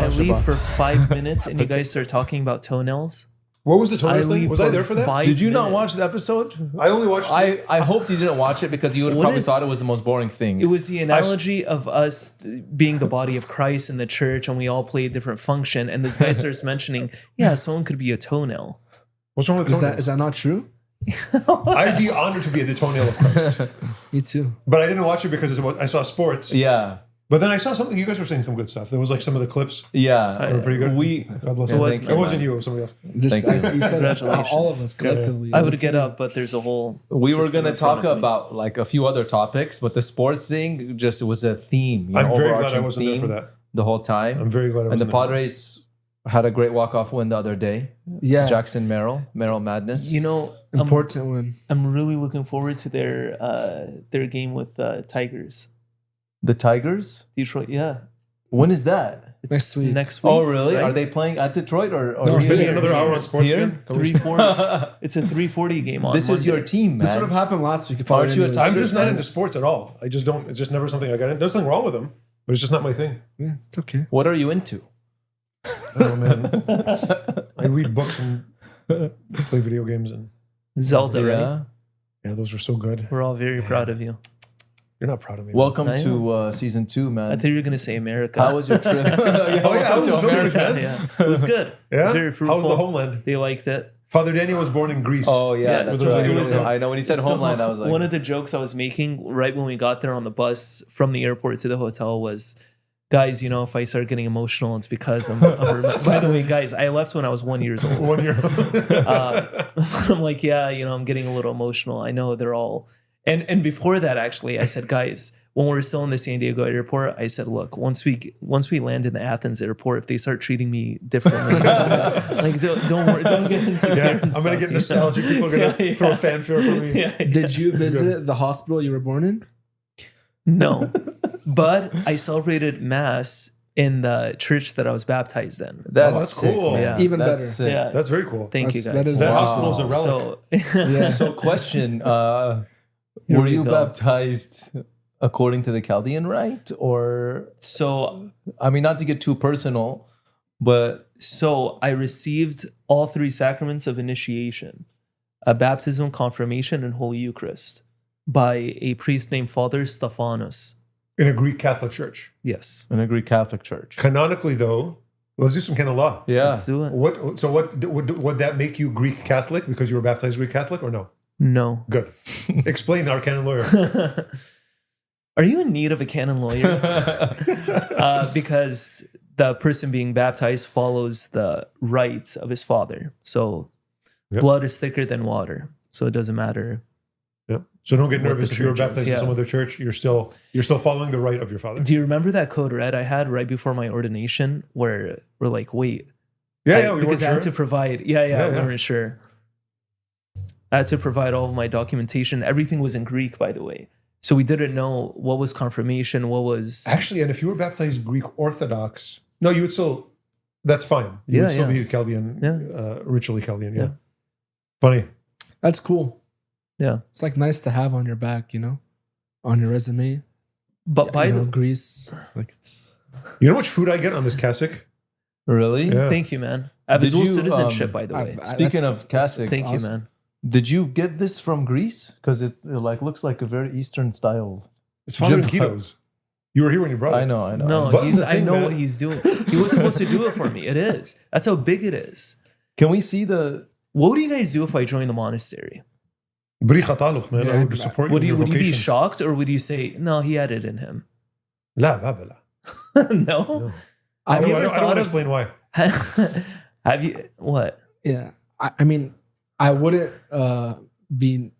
I leave Shabbat. for 5 minutes and you guys start talking about toenails. What was the toenail I thing? leave Was I for there for that? 5 Did you not minutes. watch the episode? I only watched. I hoped you didn't watch it because you would have What probably is- thought it was the most boring thing. It was the analogy of us being the body of Christ in the church, and we all play a different function. And this guy starts mentioning, yeah, someone could be a toenail. What's wrong with toenails? Is that not true? I'd be honored to be the toenail of Christ, Me too. but I didn't watch it because I saw sports. Yeah. But then I saw something. You guys were saying some good stuff. There was like some of the clips. Yeah. They were pretty good. God bless It you. wasn't- It wasn't you. It was somebody else. Just Thank you. as you said, Congratulations. all of us collectively. I as a would get team. up, but there's a whole. We were system going to in front talk of me. about like a few other topics, but the sports thing just was a theme. You I'm know, very glad I overarching wasn't there theme for that. the whole time. I'm very glad I And wasn't the there. Padres had a great walk-off win the other day. Yeah, Jackson Merrill Madness. You know, important one. I'm really looking forward to their game with Tigers. The Tigers? Detroit, yeah. When is that? It's Next week. Next week. Oh, really? right? Are they playing at Detroit or No, We're it's spending here. another hour on sports Here? again. 340. It's a 3:40 game on This is your Monday. team, man. This would have happened last week. If I Aren't were you a into Tiger this. I'm just not fan? into sports at all. I just don't. It's just never something I got into. There's nothing wrong with them, but it's just not my thing. Yeah, it's okay. What are you into? I don't know, man. I read books and play video games, and Zelda, right? yeah, those were so good. We're all very proud of you. You're not proud of me. man. Welcome I to season 2, man. I thought you were gonna say America. How was your trip? Oh, yeah, how was the village, man? yeah, it was good. Yeah. Very How fruitful. was the homeland? They liked it. Father Daniel was born in Greece. Oh, yeah, Yeah, that's so right. it was a- I know when he said So, homeland, I was like... one of the jokes I was making right when we got there on the bus from the airport to the hotel was, guys, you know, if I start getting emotional, it's because I'm by the way, guys, I left when I was 1 year old. 1 year. I'm like, yeah, you know, I'm getting a little emotional. I know they're all, and before that, actually, I said, guys, when we were still in the San Diego airport, I said, look, once we land in the Athens airport, if they start treating me differently, like don't worry, don't get insecure. Yeah, and I'm stuff, gonna you get know? nostalgic. People are gonna Yeah, throw yeah. a fanfare for me. Yeah, Did you good. visit the hospital you were born in? No, but I celebrated Mass in the church that I was baptized in. That's cool. man. Yeah. Even That's better. sick. Yeah, That's very cool. thank you That guys. is That Wow. hospital's a relic. So, Yeah. So question, Here were we you go. baptized according to the Chaldean rite? Or, so I mean, not to get too personal, but So I received all 3 sacraments of initiation, a baptism, confirmation, and Holy Eucharist by a priest named Father Stephanos. In a Greek Catholic church. Yes. in a Greek Catholic church. Canonically, though, let's do some canon law. Yeah. Let's do it. What? So, what would that make you Greek Catholic because you were baptized Greek Catholic, or no? No. Good. Explain, our canon lawyer. Are you in need of a canon lawyer? Because the person being baptized follows the rites of his father. So Yep. blood is thicker than water. So it doesn't matter. Yeah. So don't get What nervous the if you were church is, baptized in yeah. some other church. You're still following the rite of your father. Do you remember that code red I had right before my ordination where we're like, wait, Yeah, we because weren't I had sure. to provide. Yeah, we Yeah. weren't sure. I had to provide all of my documentation. Everything was in Greek, by the way. So we didn't know what was confirmation, what was. Actually, and if you were baptized Greek Orthodox, no, you would still. That's fine. You Yeah, would still yeah. be Chaldean, Yeah. ritually Chaldean. Yeah. Yeah. Funny. That's cool. Yeah. It's like nice to have on your back, you know, on your resume. But by you the know, Greece, like it's. You know how much food I get on this cassock? Really? Yeah. Thank you, man. I have a Did dual you, citizenship, by the way. Speaking of Catholic, Thank you, awesome. man. did you get this from Greece? Because it like looks like a very Eastern style. It's Father Jim- Keto's. You were here when you brought it. I know. No, But the I thing, know man- what he's doing. He was supposed to do it for me. It is. That's how big it is. Can we see the? What would you guys do if I joined the monastery? بريخة طالق, man. I Yeah, would support Would you you in your would you be vocation. shocked or would you say no? He had it in him. لا بابا لا. No. No. Have I you don't ever want to thought of? explain why. Have you what? Yeah. I mean, I wouldn't be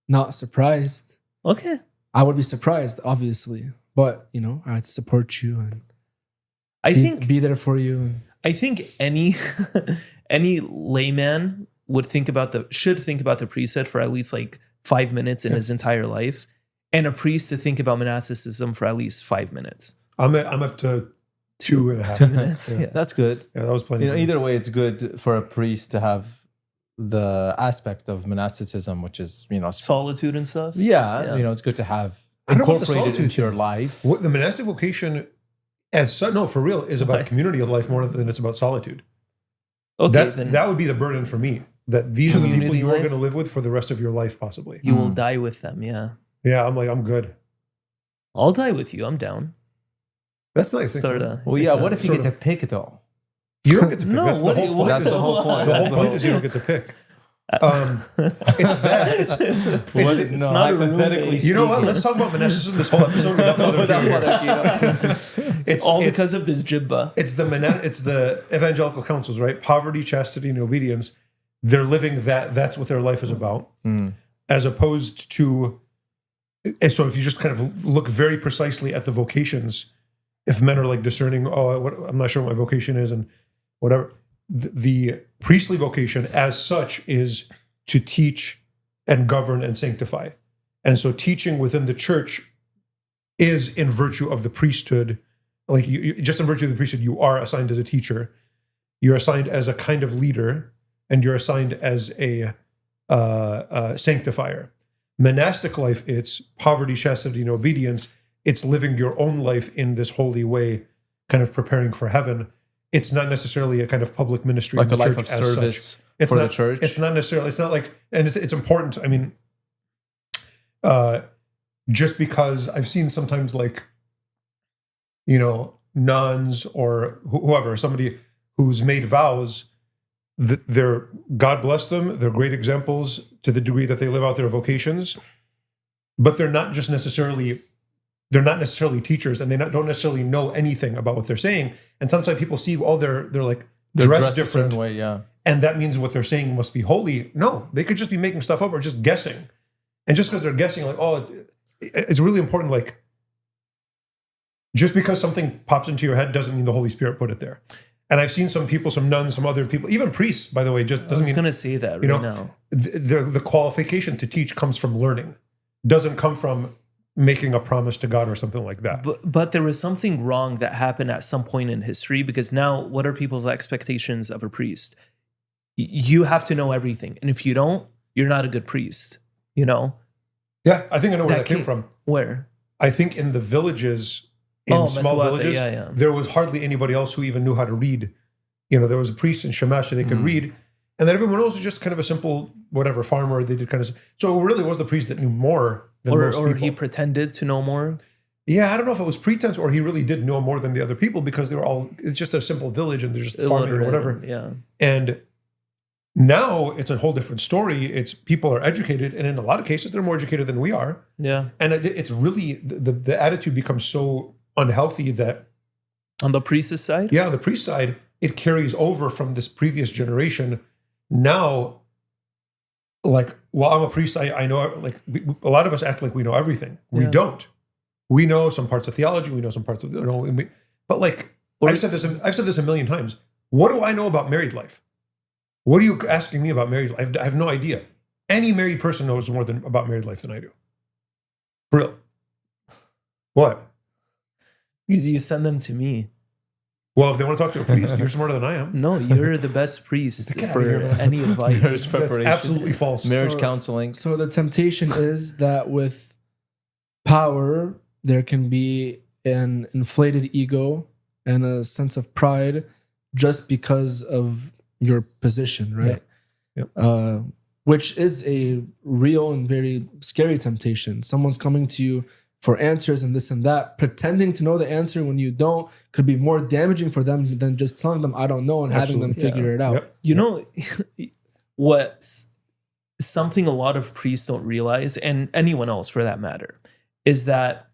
not surprised. Okay. I would be surprised, obviously. But, you know, I'd support you and I think be there for you. I think any any layman should think about the priesthood for at least like 5 minutes in his entire life, and a priest to think about monasticism for at least 5 minutes. I'm up to 2.5. 2 minutes. Yeah. Yeah. That's good. Yeah, that was plenty. You know, for me. either way, it's good for a priest to have the aspect of monasticism, which is Solitude and stuff. yeah, it's good to have I don't know about the incorporated solitude into your thing. life. What the monastic vocation as such, no, for real, is about community of life more than it's about solitude. Okay, That would be the burden for me. That these are the people Community you are life? going to live with for the rest of your life, possibly. you will die with them. Yeah, Yeah, I'm like, I'm good. I'll die with you. I'm down. That's nice. Thanks, Sort man. of. Well, yeah. What if you Sort get to pick though? You don't get to pick. No, That's what the do you- whole what point. That's the whole point. The That's whole point is you don't get to pick. It's that. It's not a hypothetically roommate. you know what? Let's talk about monasticism this whole episode without Father Peter. It's all because of this jibba. it's the evangelical counsels, right? Poverty, chastity, and obedience. They're living that. That's what their life is about, as opposed to. And so, if you just kind of look very precisely at the vocations, if men are like discerning, I'm not sure what my vocation is, and whatever. The priestly vocation, as such, is to teach and govern and sanctify, and so teaching within the church is in virtue of the priesthood. Like you, just in virtue of the priesthood, you are assigned as a teacher, you're assigned as a kind of leader, and you're assigned as a sanctifier. Monastic life, it's poverty, chastity, and obedience. It's living your own life in this holy way, kind of preparing for heaven. It's not necessarily a kind of public ministry, Like in a the life church of as service such. It's for not, the church. It's not necessarily. It's not like, and it's important. I mean, just because I've seen sometimes like, nuns or whoever, somebody who's made vows, they're, God bless them, they're great examples to the degree that they live out their vocations, but they're not necessarily teachers, and they don't necessarily know anything about what they're saying. And sometimes people see, they're like dressed a different, certain way, yeah. and that means what they're saying must be holy. No, they could just be making stuff up or just guessing. And just because they're guessing, like, it's really important. Like, just because something pops into your head doesn't mean the Holy Spirit put it there. And I've seen some people, some nuns, some other people, even priests, by the way, just doesn't mean. I was going to say that right now. The qualification to teach comes from learning, doesn't come from making a promise to God or something like that. But there was something wrong that happened at some point in history, because now what are people's expectations of a priest? You have to know everything. And if you don't, you're not a good priest, Yeah, I think I know where that came from. Where? I think in the villages, in small villages, there was hardly anybody else who even knew how to read. There was a priest in Shamash that they could read, and then everyone else was just kind of a simple, whatever, farmer. They did kind of, so it really was the priest that knew more than most people. Or he pretended to know more. Yeah, I don't know if it was pretense or he really did know more than the other people, because they were all, it's just a simple village and they're just farming or whatever. Yeah. And now it's a whole different story. It's people are educated, and in a lot of cases, they're more educated than we are. Yeah. And it's really, the attitude becomes so unhealthy that on the priest's side? Yeah, on the priest side, it carries over from this previous generation. Now, like, well, I'm a priest, I know, like, a lot of us act like we know everything. We don't. We know some parts of theology, we know some parts of, but like, I've said this a million times. What do I know about married life? What are you asking me about married life? I have no idea. Any married person knows more about married life than I do. For real. What? Because you send them to me. Well, if they want to talk to a priest, you're smarter than I am. No, you're the best priest for any advice. That's absolutely false. Marriage counseling. So the temptation is that with power, there can be an inflated ego and a sense of pride just because of your position, right? Yeah. Which is a real and very scary temptation. Someone's coming to you for answers and this and that, pretending to know the answer when you don't could be more damaging for them than just telling them I don't know and having them figure it out. Yep. You know, what's something a lot of priests don't realize, and anyone else for that matter, is that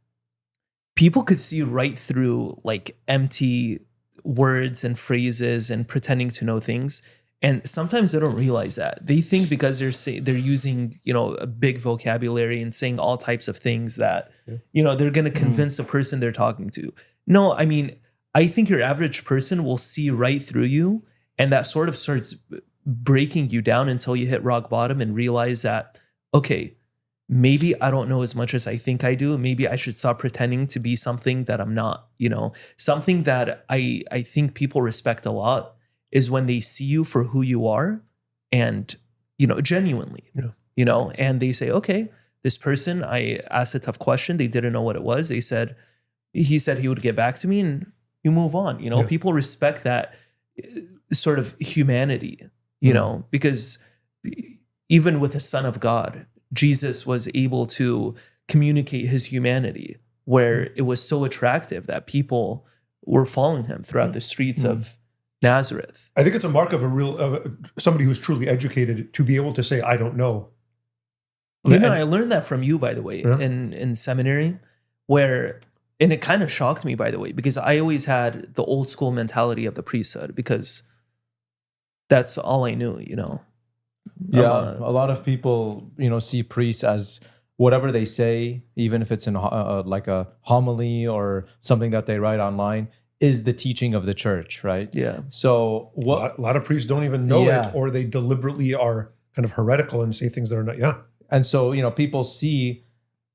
people could see right through like empty words and phrases and pretending to know things. And sometimes they don't realize that. They think because they're using, a big vocabulary and saying all types of things that, they're going to convince the person they're talking to. No, I mean, I think your average person will see right through you, and that sort of starts breaking you down until you hit rock bottom and realize that, okay, maybe I don't know as much as I think I do. Maybe I should stop pretending to be something that I'm not, something that I think people respect a lot is when they see you for who you are and, genuinely, and they say, okay, this person, I asked a tough question. They didn't know what it was. He said he would get back to me, and you move on. You know, Yeah. people respect that sort of humanity, you know, because even with the Son of God, Jesus was able to communicate his humanity, where it was so attractive that people were following him throughout the streets of Nazareth. I think it's a mark of somebody who's truly educated to be able to say, I don't know. You know, I learned that from you, by the way, Yeah. in seminary, and it kind of shocked me, by the way, because I always had the old school mentality of the priesthood, because that's all I knew, you know. Yeah, a lot of people, you know, see priests as whatever they say, even if it's in like a homily or something that they write online, is the teaching of the church, right? Yeah. So A lot of priests don't even know it, or they deliberately are kind of heretical and say things that are not. Yeah. And so, you know, people see,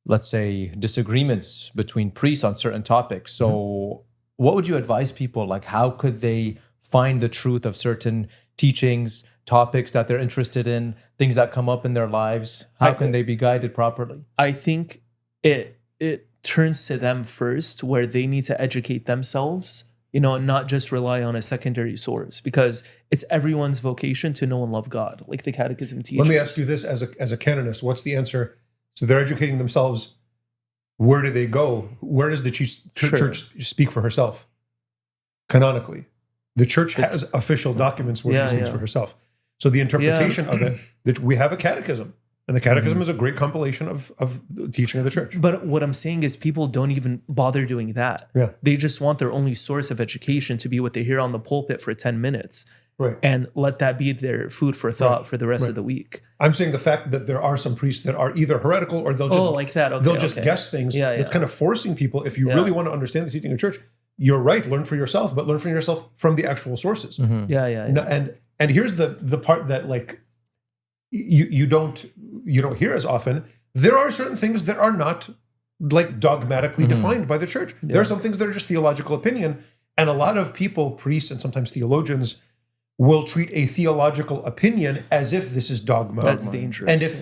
let's say, disagreements between priests on certain topics. So what would you advise people? Like, how could they find the truth of certain teachings, topics that they're interested in, things that come up in their lives? How can they be guided properly? I think it turns to them first, where they need to educate themselves, you know, and not just rely on a secondary source, because it's everyone's vocation to know and love God, like the Catechism teaches. Let me ask you this as a canonist. What's the answer? So they're educating themselves. Where do they go? Where does the church speak for herself? Canonically. The church has official documents where she speaks for herself. So the interpretation of it, that we have a catechism. And the catechism is a great compilation of the teaching of the church. But what I'm saying is people don't even bother doing that. Yeah. They just want their only source of education to be what they hear on the pulpit for 10 minutes. Right. And let that be their food for thought for the rest of the week. I'm saying the fact that there are some priests that are either heretical or they'll just like that. Okay, they'll just guess things. It's kind of forcing people. If you really want to understand the teaching of the church, you're right. Learn for yourself, but learn for yourself from the actual sources. And here's the part that like you don't hear as often. There are certain things that are not like dogmatically defined by the church. There are some things that are just theological opinion, and a lot of people, priests and sometimes theologians, will treat a theological opinion as if this is dogma. That's dangerous.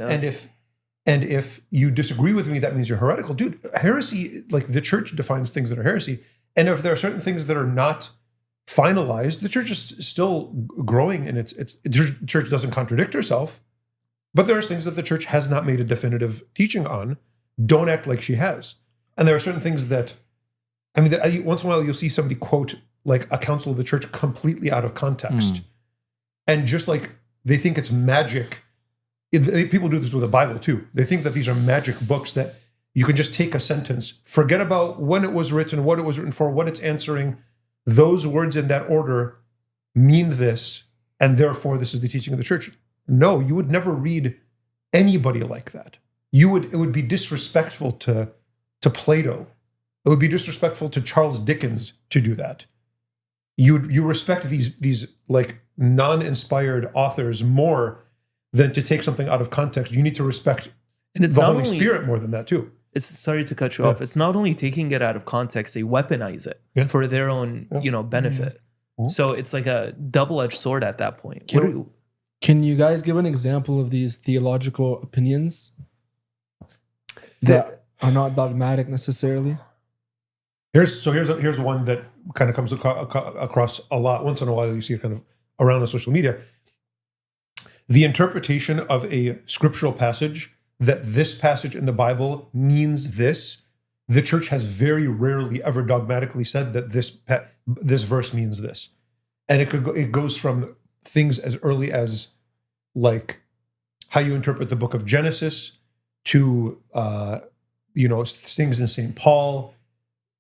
And if you disagree with me, that means you're heretical. Dude, heresy, like the church defines things that are heresy. And if there are certain things that are not finalized, the church is still growing, and the church doesn't contradict herself. But there are things that the church has not made a definitive teaching on. Don't act like she has. And there are certain things that, I mean, once in a while you'll see somebody quote like a council of the church completely out of context. And just like they think it's magic. People do this with the Bible too. They think that these are magic books that you can just take a sentence, forget about when it was written, what it was written for, what it's answering. Those words in that order mean this, and therefore this is the teaching of the church. No, you would never read anybody like that. It would be disrespectful to Plato. It would be disrespectful to Charles Dickens to do that. You respect these like non-inspired authors more than to take something out of context. You need to respect and it's the not Holy only, Spirit more than that too. It's sorry to cut you off. It's not only taking it out of context, they weaponize it for their own, benefit. So it's like a double-edged sword at that point. Can you guys give an example of these theological opinions that are not dogmatic necessarily? Here's one that kind of comes across a lot. Once in a while, you see it kind of around on social media. The interpretation of a scriptural passage, that this passage in the Bible means this. The church has very rarely ever dogmatically said that this verse means this, and it goes from things as early as like how you interpret the book of Genesis to things in St. Paul.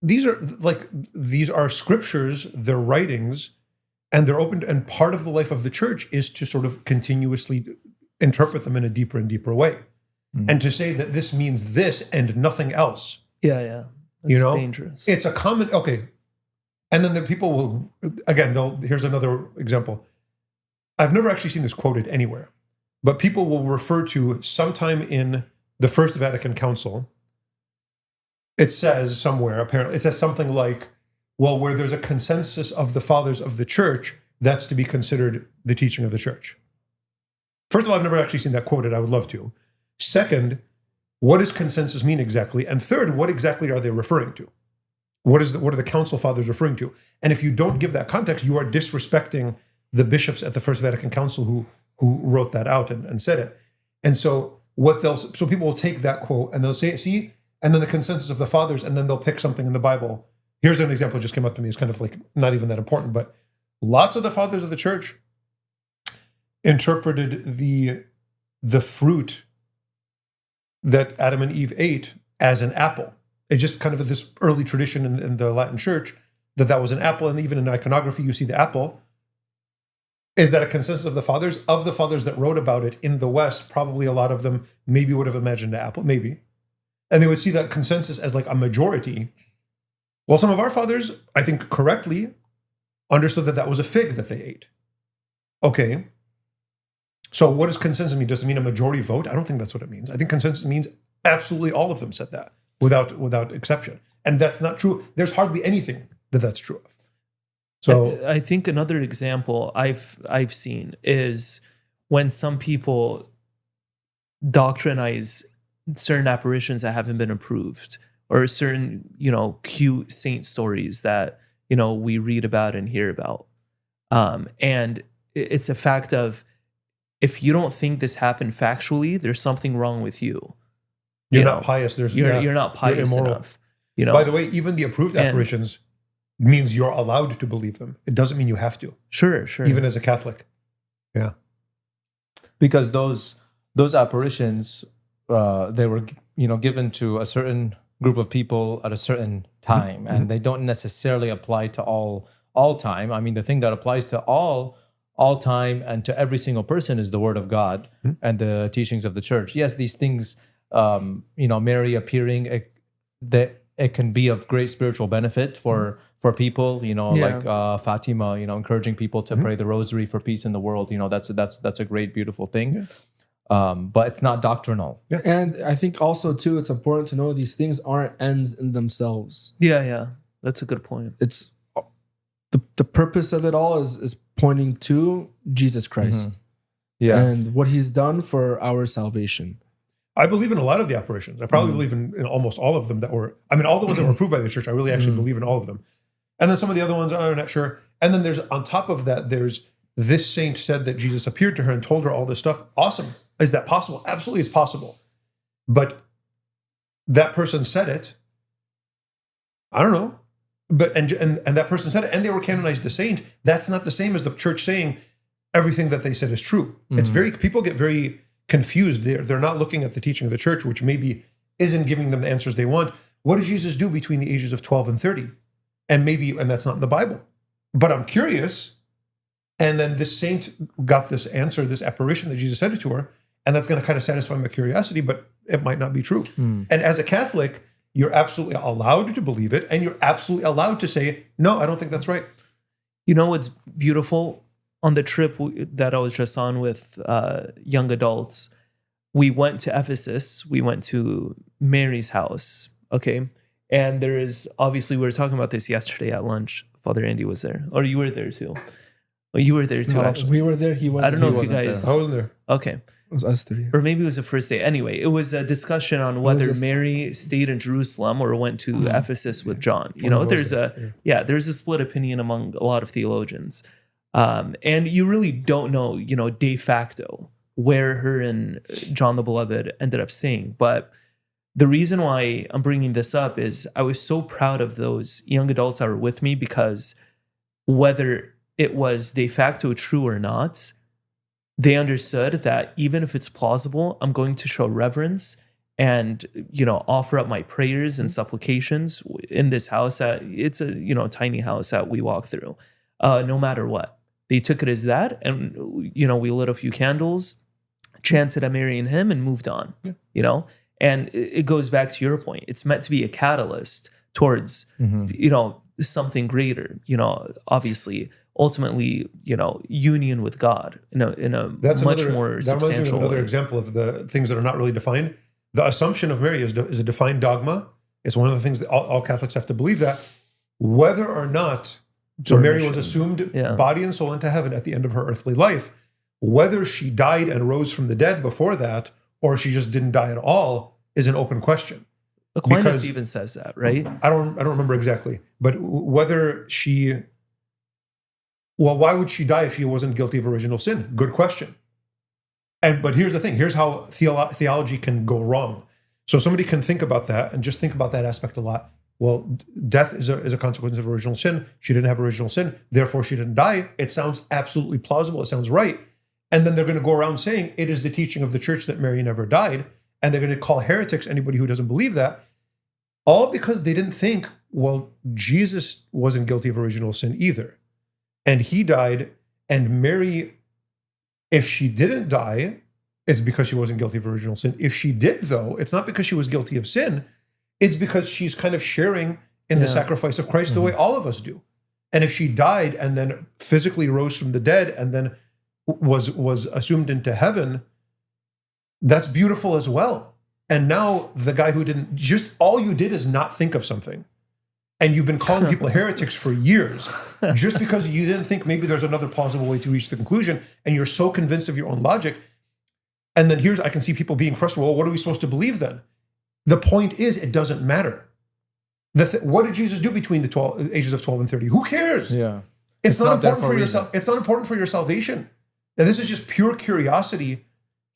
These are scriptures, they're writings, and they're open. And part of the life of the church is to sort of continuously interpret them in a deeper and deeper way, and to say that this means this and nothing else. Yeah. It's dangerous. It's a common, okay. And then the people will, again, here's another example. I've never actually seen this quoted anywhere, but people will refer to sometime in the First Vatican Council. It says somewhere, apparently, it says something like, well, where there's a consensus of the fathers of the church, that's to be considered the teaching of the church. First of all, I've never actually seen that quoted. I would love to. Second, what does consensus mean exactly? And third, what exactly are they referring to? What are the council fathers referring to? And if you don't give that context, you are disrespecting the bishops at the First Vatican Council who wrote that out and said it. And so so people will take that quote and they'll say, see, and then the consensus of the fathers, and then they'll pick something in the Bible. Here's an example that just came up to me. It's kind of like not even that important, but lots of the fathers of the church interpreted the fruit that Adam and Eve ate as an apple. It's just kind of this early tradition in the Latin church that was an apple, and even in iconography you see the apple. Is that a consensus of the fathers? Of the fathers that wrote about it in the West, probably a lot of them maybe would have imagined an apple, maybe. And they would see that consensus as like a majority. Well, some of our fathers, I think correctly, understood that was a fig that they ate. Okay. So what does consensus mean? Does it mean a majority vote? I don't think that's what it means. I think consensus means absolutely all of them said that without exception. And that's not true. There's hardly anything that's true of. So I think another example I've seen is when some people doctrinize certain apparitions that haven't been approved, or certain, cute saint stories that, we read about and hear about. And it's a fact of, if you don't think this happened factually, there's something wrong with you. You're not pious. You're not pious enough. By the way, even the approved apparitions means you're allowed to believe them. It doesn't mean you have to. Sure. Even as a Catholic. Yeah. Because those apparitions, they were, given to a certain group of people at a certain time, and they don't necessarily apply to all time. I mean, the thing that applies to all time and to every single person is the Word of God and the teachings of the Church. Yes, these things, Mary appearing, it can be of great spiritual benefit for people, like Fatima, encouraging people to pray the rosary for peace in the world. That's a great, beautiful thing. But it's not doctrinal. Yeah. And I think also too, it's important to know these things aren't ends in themselves. Yeah. That's a good point. It's the purpose of it all is pointing to Jesus Christ. Yeah. And what he's done for our salvation. I believe in a lot of the apparitions. I probably believe in almost all of them all the ones that were approved by the church. I really actually believe in all of them. And then some of the other ones, I'm not sure. And then there's, on top of that, there's this saint said that Jesus appeared to her and told her all this stuff. Awesome. Is that possible? Absolutely, it's possible. But that person said it. I don't know. But and that person said it, and they were canonized a saint. That's not the same as the church saying everything that they said is true. It's people get very confused. They're not looking at the teaching of the church, which maybe isn't giving them the answers they want. What did Jesus do between the ages of 12 and 30? And that's not in the Bible. But I'm curious. And then this saint got this answer, this apparition that Jesus said it to her, and that's going to kind of satisfy my curiosity, but it might not be true. And as a Catholic, you're absolutely allowed to believe it, and you're absolutely allowed to say, no, I don't think that's right. You know what's beautiful? On the trip that I was just on with young adults, we went to Ephesus. We went to Mary's house, okay? And there is, obviously, we were talking about this yesterday at lunch. Father Andy was there. Or you were there too. Oh, you were there too, No, actually. we were there. He wasn't. I don't know He if you wasn't guys... I wasn't there. Okay. It was us three. Or maybe it was the first day. Anyway, it was a discussion on whether this? Mary stayed in Jerusalem or went to Ephesus with John. There's a split opinion among a lot of theologians. And you really don't know, de facto where her and John the Beloved ended up staying. But the reason why I'm bringing this up is I was so proud of those young adults that were with me, because whether it was de facto true or not, they understood that even if it's plausible, I'm going to show reverence and, offer up my prayers and supplications in this house. It's a, tiny house that we walk through, no matter what. They took it as that, and, we lit a few candles, chanted a Mary and hymn, and moved on, And it goes back to your point. It's meant to be a catalyst towards, something greater, obviously, ultimately, union with God in a much more substantial way. Another example of the things that are not really defined. The Assumption of Mary is a defined dogma. It's one of the things that all Catholics have to believe, that whether or not Mary was assumed body and soul into heaven at the end of her earthly life, whether she died and rose from the dead before that, or she just didn't die at all, is an open question. Aquinas Because- even says that, right? I don't remember exactly, but whether she, well, why would she die if she wasn't guilty of original sin? Good question. But here's the thing. Here's how theology can go wrong. So somebody can think about that and just think about that aspect a lot. Well, death is a consequence of original sin. She didn't have original sin, therefore she didn't die. It sounds absolutely plausible. It sounds right. And then they're going to go around saying it is the teaching of the church that Mary never died. And they're going to call heretics anybody who doesn't believe that. All because they didn't think, well, Jesus wasn't guilty of original sin either. And he died. And Mary, if she didn't die, it's because she wasn't guilty of original sin. If she did, though, it's not because she was guilty of sin. It's because she's kind of sharing in the sacrifice of Christ the way all of us do. And if she died and then physically rose from the dead and then was assumed into heaven, that's beautiful as well. And now the guy who didn't, just all you did is not think of something. And you've been calling people heretics for years just because you didn't think maybe there's another plausible way to reach the conclusion. And you're so convinced of your own logic. And then I can see people being frustrated. Well, what are we supposed to believe then? The point is, it doesn't matter. What did Jesus do between the ages of 12 and 30? Who cares? Yeah. It's not there important for yourself. It's not important for your salvation. And this is just pure curiosity.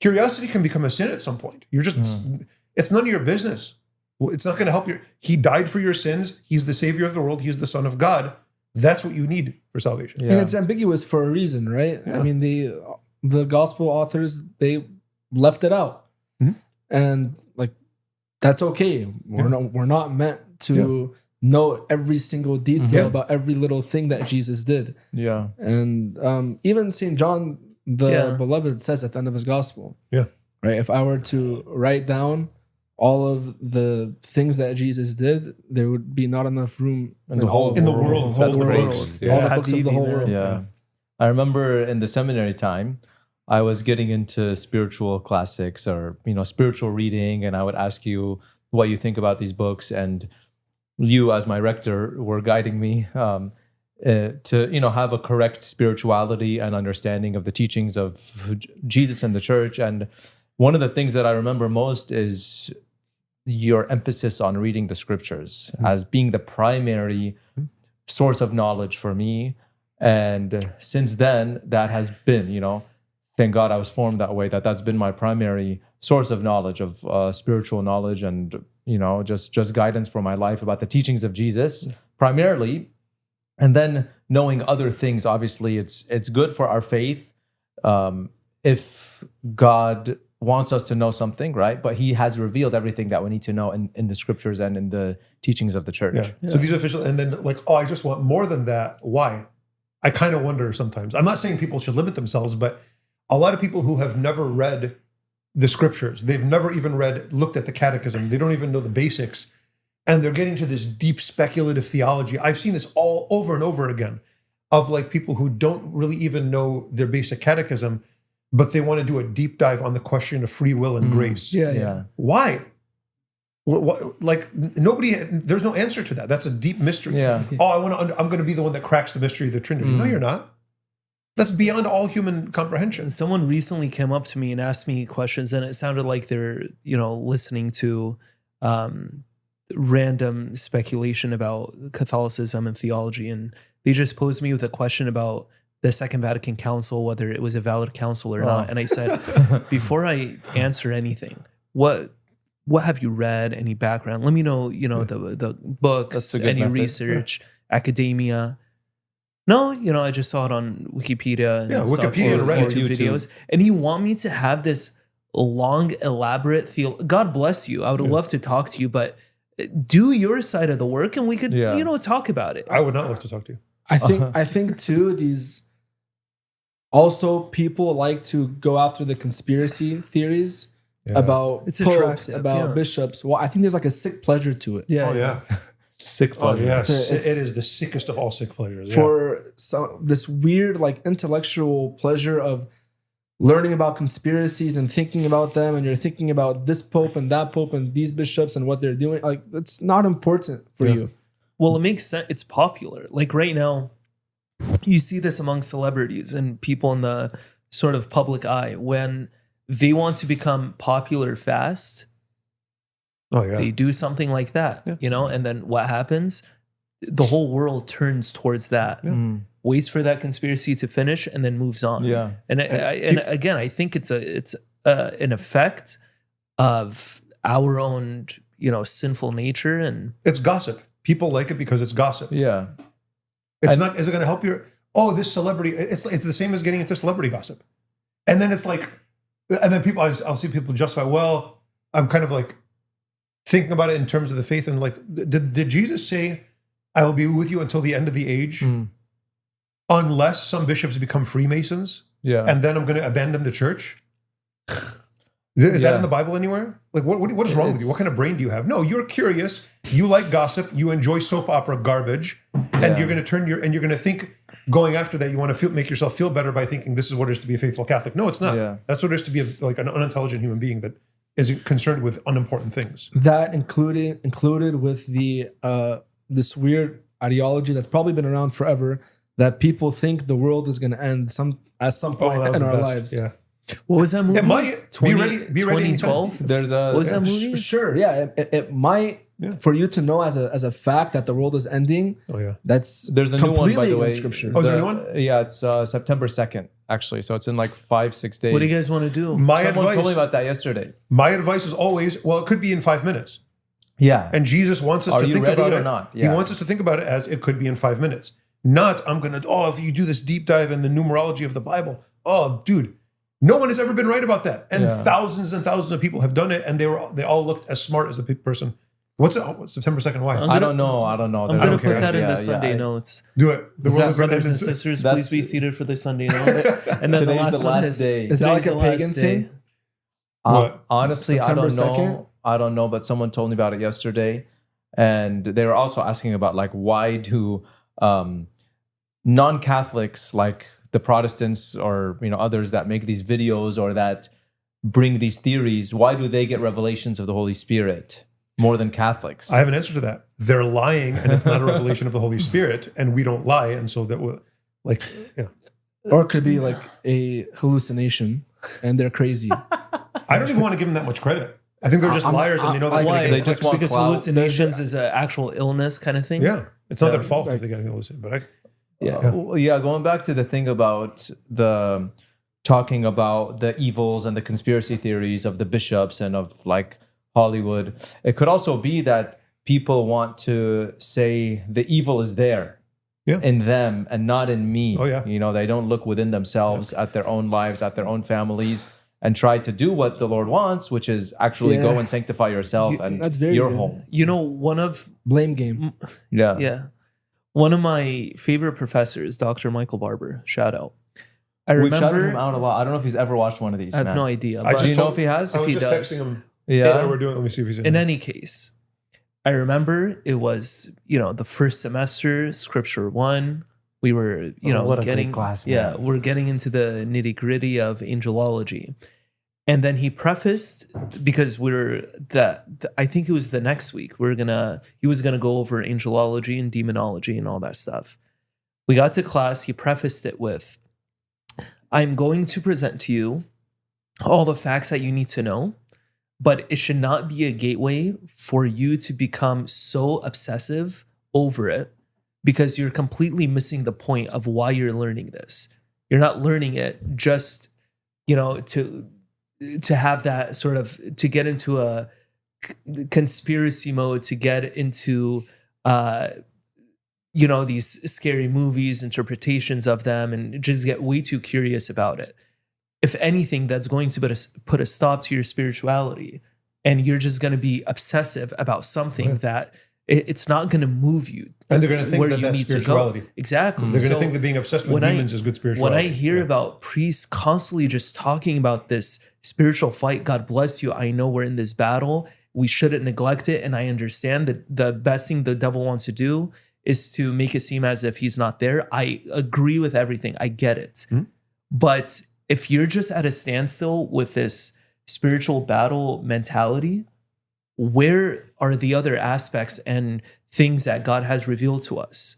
Curiosity can become a sin at some point. You're just, it's none of your business. It's not going to help you. He died for your sins. He's the savior of the world. He's the Son of God. That's what you need for salvation. And it's ambiguous for a reason, right? Yeah. I mean, the gospel authors, they left it out. And like, that's okay. We're not meant to know every single detail about every little thing that Jesus did. Yeah. And even St. John, the beloved, says at the end of his gospel, right? If I were to write down all of the things that Jesus did, there would be not enough room in the whole world. All the Yeah. books of the whole world. Yeah. I remember in the seminary time, I was getting into spiritual classics or, spiritual reading. And I would ask you what you think about these books. And you, as my rector, were guiding me to, have a correct spirituality and understanding of the teachings of Jesus and the church. And one of the things that I remember most is your emphasis on reading the scriptures as being the primary source of knowledge for me. And since then, that has been, thank God I was formed that way, that's been my primary source of knowledge, of spiritual knowledge and, just guidance for my life about the teachings of Jesus primarily. And then knowing other things, obviously, it's good for our faith if God wants us to know something, right? But he has revealed everything that we need to know in the scriptures and in the teachings of the church. Yeah. So these official, and then I just want more than that. Why? I kind of wonder sometimes. I'm not saying people should limit themselves, but a lot of people who have never read the scriptures, they've never even looked at the catechism, they don't even know the basics, and they're getting to this deep speculative theology. I've seen this all over and over again of people who don't really even know their basic catechism, but they want to do a deep dive on the question of free will and grace. Yeah. Why? Nobody, there's no answer to that. That's a deep mystery. Yeah. I'm going to be the one that cracks the mystery of the Trinity. No, you're not. That's beyond all human comprehension. And someone recently came up to me and asked me questions, and it sounded like they're, listening to random speculation about Catholicism and theology. And they just posed me with a question about the Second Vatican Council, whether it was a valid council or not. And I said, before I answer anything, what have you read? Any background? Let me know, the books, any research, academia. No, I just saw it on Wikipedia and Wikipedia and Reddit, YouTube videos. And you want me to have this long, elaborate God bless you. I would love to talk to you, but do your side of the work and we could, talk about it. I would not love to talk to you. I think too, these also people like to go after the conspiracy theories about It's popes, attractive, about bishops. Well, I think there's a sick pleasure to it. Oh, yeah. Sick pleasure. Yes. It is the sickest of all sick pleasures. For this weird, intellectual pleasure of learning about conspiracies and thinking about them, and you're thinking about this pope and that pope and these bishops and what they're doing. That's not important for you. Well, it makes sense. It's popular. Right now, you see this among celebrities and people in the sort of public eye when they want to become popular fast. Oh yeah. They do something like that, Yeah. you know, and then what happens? The whole world turns towards that, waits for that conspiracy to finish, and then moves on. Yeah. And again, I think it's an effect of our own, you know, sinful nature, and It's gossip. People like it because it's gossip. Yeah. It's not. Is it going to help your? Oh, this celebrity. It's the same as getting into celebrity gossip, and then it's like, and then people. I'll see people justify. Well, I'm kind of like thinking about it in terms of the faith, and like, did Jesus say, "I will be with you until the end of the age," unless some bishops become Freemasons, and then I'm going to abandon the church? Is that in the Bible anywhere? Like, what is wrong with you? What kind of brain do you have? No, you're curious. You like gossip. You enjoy soap opera garbage, and you're going to you're going to think going after that. You want to make yourself feel better by thinking this is what it is to be a faithful Catholic. No, it's not. Yeah. That's what it is to be like an unintelligent human being that is concerned with unimportant things. That included with the this weird ideology that's probably been around forever, that people think the world is going to end at some point that was in the our best. lives. Yeah. what was that movie? It might be ready. Be ready. 2012. There's a What was that movie? Sure, yeah, it might for you to know as a fact that the world is ending. Oh yeah. That's There's a new one, by completely the way. against Scripture. Oh, is there a new one? Yeah, it's September 2nd, actually. So it's in like 5-6 days. What do you guys want to do? Someone told me about that yesterday. My advice is always, well, it could be in 5 minutes. Yeah. And Jesus wants us Are to you think ready about or it. not? He Yeah. wants us to think about it as it could be in 5 minutes. Not, I'm going to, if you do this deep dive in the numerology of the Bible. Oh, dude, no one has ever been right about that. And thousands and thousands of people have done it, and they all looked as smart as the person. What's it? September 2nd, why? I don't know. I'm There's going no to put that in yeah, the Sunday notes. Do it. The world is going to Brothers end and in sisters, That's- please be seated for the Sunday notes. And then Today's the one last day. Is that like today's a the pagan last thing? day. What? Honestly, September I don't know. 2nd? I don't know, but someone told me about it yesterday, and they were also asking about like why do non-Catholics like the Protestants or others that make these videos or that bring these theories, why do they get revelations of the Holy Spirit more than Catholics? I have an answer to that. They're lying, and it's not a revelation of the Holy Spirit, and we don't lie, and so that will, like, yeah. Or it could be like a hallucination, and they're crazy. I don't even want to give them that much credit. I think they're just liars, and they know that's going Why? to They get just clicks. want Because clout. hallucinations is an actual illness kind of thing. Yeah, it's not Yeah. their fault if they get hallucinated. But Yeah, going back to the thing about the talking about the evils and the conspiracy theories of the bishops and of like Hollywood, it could also be that people want to say the evil is there in them and not in me. Oh, yeah. They don't look within themselves at their own lives, at their own families, and try to do what the Lord wants, which is actually go and sanctify yourself and that's very your good. home. One of Blame game. one of my favorite professors, Dr. Michael Barber, shout out. I We've shouted remember. him out a lot. I don't know if he's ever watched one of these. I have man. no idea. I but Do you know told- if he has? I was he just does. texting him. Yeah. While we're doing it. Let me see if he's in. in there. any case, I remember it was the first semester, Scripture 1. We were what a great getting class, yeah, man. we're getting into the nitty gritty of angelology, and then he prefaced, because I think it was the next week he was gonna go over angelology and demonology and all that stuff. We got to class. He prefaced it with, "I'm going to present to you all the facts that you need to know, but it should not be a gateway for you to become so obsessive over it, because you're completely missing the point of why you're learning this. You're not learning it just, to have that sort of, to get into a conspiracy mode, to get into, these scary movies, interpretations of them, and just get way too curious about it. If anything, that's going to put a stop to your spirituality, and you're just going to be obsessive about something that it's not going to move you. And they're going to think where that you that's need to go. spirituality. Exactly. They're going to So think that being obsessed with when I- demons is good spirituality. when I hear Yeah. about priests constantly just talking about this spiritual fight, God bless you, I know we're in this battle, we shouldn't neglect it, and I understand that the best thing the devil wants to do is to make it seem as if he's not there. I agree with everything. I get it. Mhm. But if you're just at a standstill with this spiritual battle mentality, where are the other aspects and things that God has revealed to us?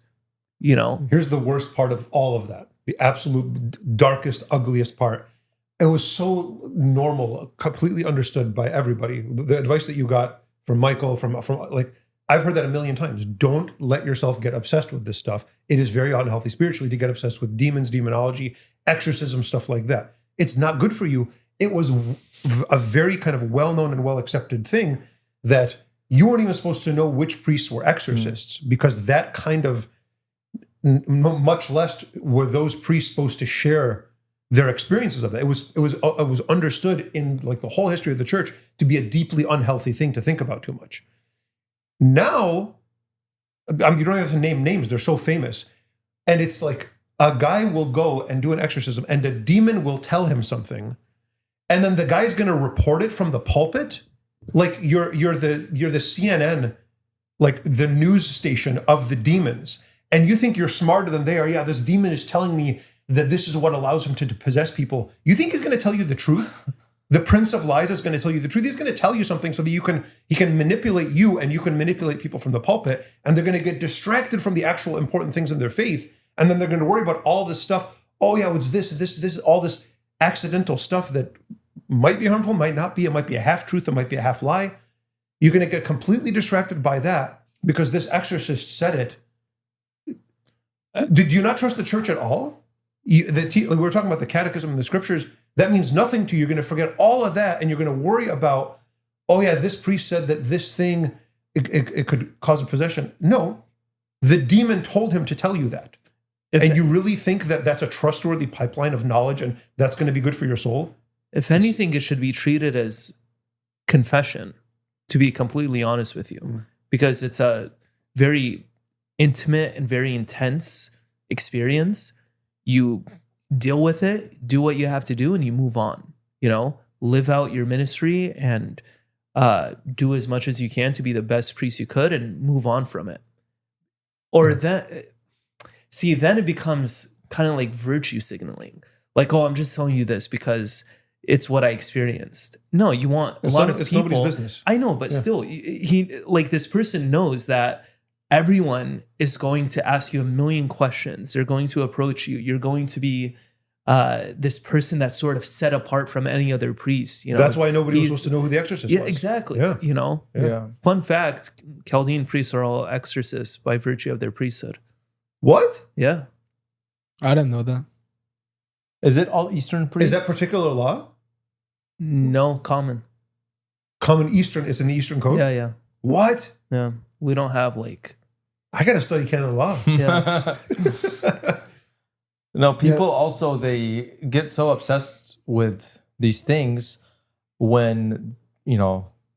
Here's the worst part of all of that. The absolute darkest, ugliest part. It was so normal, completely understood by everybody. The advice that you got from Michael, from like, I've heard that a million times. Don't let yourself get obsessed with this stuff. It is very unhealthy spiritually to get obsessed with demons, demonology, exorcism, stuff like that. It's not good for you. It was a very kind of well-known and well-accepted thing that you weren't even supposed to know which priests were exorcists, because that kind of, much less were those priests supposed to share their experiences of that. It was understood in like the whole history of the church to be a deeply unhealthy thing to think about too much. Now, you don't even have to name names. They're so famous. And it's like a guy will go and do an exorcism and a demon will tell him something. And then the guy's going to report it from the pulpit. Like you're the CNN, like the news station of the demons. And you think you're smarter than they are. Yeah, this demon is telling me that this is what allows him to possess people. You think he's going to tell you the truth? The Prince of Lies is going to tell you the truth. He's going to tell you something so that he can manipulate you and you can manipulate people from the pulpit, and they're going to get distracted from the actual important things in their faith. And then they're going to worry about all this stuff. Oh yeah, it's this, all this accidental stuff that might be harmful, might not be. It might be a half truth. It might be a half lie. You're going to get completely distracted by that because this exorcist said it. Did you not trust the church at all? We were talking about the catechism and the scriptures. That means nothing to you. You're going to forget all of that, and you're going to worry about, oh yeah, this priest said that this thing, it could cause a possession. No, the demon told him to tell you that. And you really think that that's a trustworthy pipeline of knowledge and that's going to be good for your soul? If anything, it should be treated as confession, to be completely honest with you, because it's a very intimate and very intense experience. You deal with it, do what you have to do, and you move on. Live out your ministry and do as much as you can to be the best priest you could and move on from it. Or then it becomes kind of like virtue signaling. Like, oh, I'm just telling you this because it's what I experienced. No, you want a lot of people. It's nobody's business. I know, but still, he like this person knows that everyone is going to ask you a million questions. They're going to approach you. You're going to be this person that's sort of set apart from any other priest. That's why nobody was supposed to know who the exorcist was. Yeah, exactly. Yeah. Fun fact: Chaldean priests are all exorcists by virtue of their priesthood. What? Yeah. I didn't know that. Is it all Eastern priests? Is that particular law? No, common. Common Eastern, it's in the Eastern Code? Yeah. What? Yeah. We don't have like... I got to study canon law. Yeah. No, people also, they get so obsessed with these things when,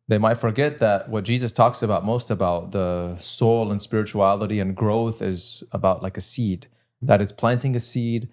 they might forget that what Jesus talks about most about the soul and spirituality and growth is about like a seed, that it's planting a seed,